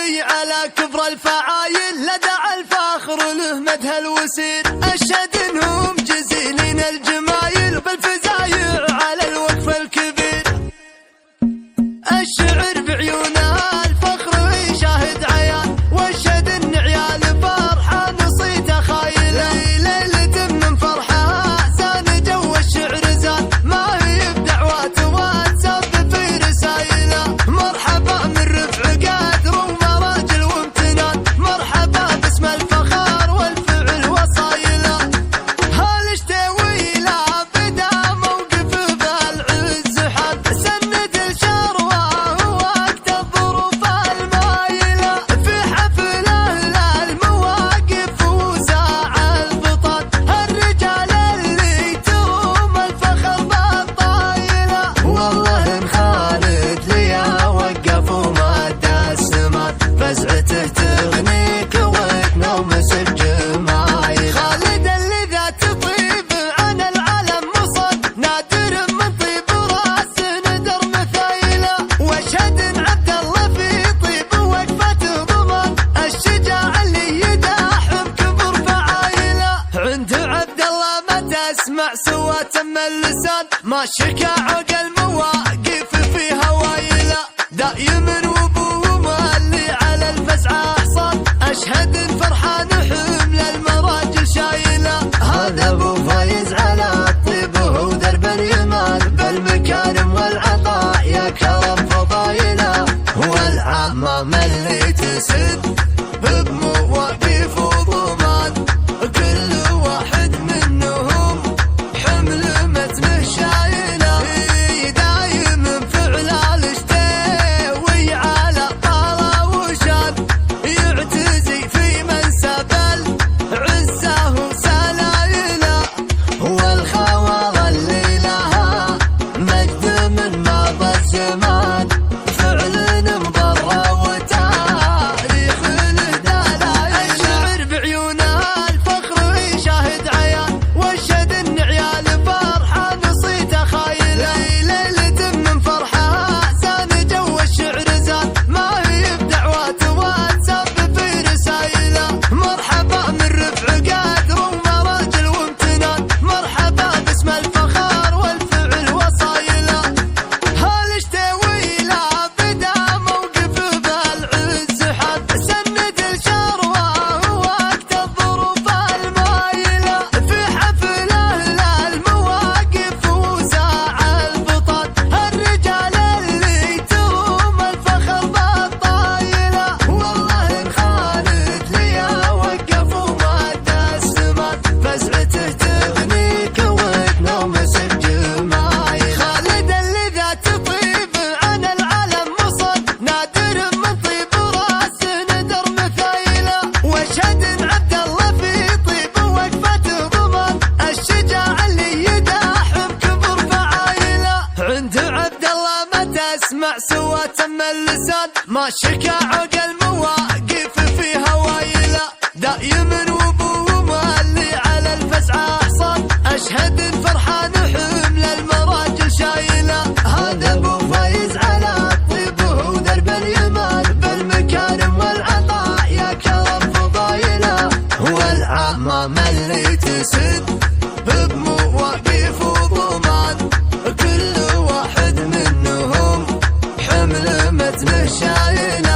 اللي على كبر الفعايل لدى الفخر له مدها الوسير، أشهد انهم جزيلين الجمايل بالفزايع على الوقف الكبير. الشعر بعيونها الفخر يشاهد عيان، واشهد ان عيال فرحان صيته خايله، ليلة من فرحها زان جو الشعر زان، ما هي بدعوات واتساب في رسايله. مرحبا من رفع قدر ومراجل وامتنان، مرحبا باسم الفخار والفعل وصايله. هالاشتوي لا بدا موقف بالعز حد، سند الشروه وقت الظروف المايله، في حفله للمواقف وساع البطل، الرجال اللي تروم الفخر بالطايله. والله ان خالد ليا وقف ومد السمات، فزعته تغنيك وتنومس الجمايل. خالد اللي ذات طيب عن العالم مصد، نادر من طيب راس ندر مثايله، واشهد ان عبد الله في طيب وقفته ضمان، الشجاع اللي يداحم كبر فعايله. عند عبد الله ما تسمع سوى تم اللسان، ما شكى عقل مواقف فيها وايله، دايم وابوه اللي على الفزعه حصان، اشهد ان فرحان حمل المراجل شايله. هذا ابو فايز على الطيب وهو درب اليمان، بالمكارم والعطاء يا كرم فضايله، والعمام اللي تسد بمواقف وضمان، كل واحد منهم حمل متنه شايله، دايم فعل الاشتوي على طاره وشان، يعتزي في منسب العزه وسلايله، والخوار اللي لها مجد من ماضى الزمان، فعل مضره وتاريخ له دلايل. الشعر بعيونها الفخر يشاهد عيان، واشهد ان عيال فرحان صيته خايله، ليلة من فرحها زان جو الشعر زان، ما هي بدعوات واتساب في رسايله. مرحبا من رفع قدر ومراجل وامتنان، مرحبا باسم الفخار والفعل وصايله. هالاشتوي لا بدا موقف بالعز حد، سند الشروه وقت الظروف المايله، في حفله للمواقف وساع البطل، الرجال اللي تروم الفخر بالطايله. والله ان خالد ليا وقف ومد السمات، فزعته تغنيك وتنومس الجمايل. خالد اللي ذات طيب عن العالم مصد، نادر من طيب راس ندر مثايله، واشهد ان عبد الله في طيب وقفته ضمان، الشجاع اللي يداحم كبر فعايله. عند عبد الله ما تسمع سوى تم اللسان، ما شكى عقل مواقف فيها وايله، دايم وابوه اللي على الفزعه حصان، اشهد ان فرحان حمل المراجل شايله. هذا ابو فايز على الطيب وهو درب اليمان، بالمكارم والعطاء يا كرم فضايله، والعمام اللي تسد بمواقف وضمان، كل واحد منهم حمل متنه شايله.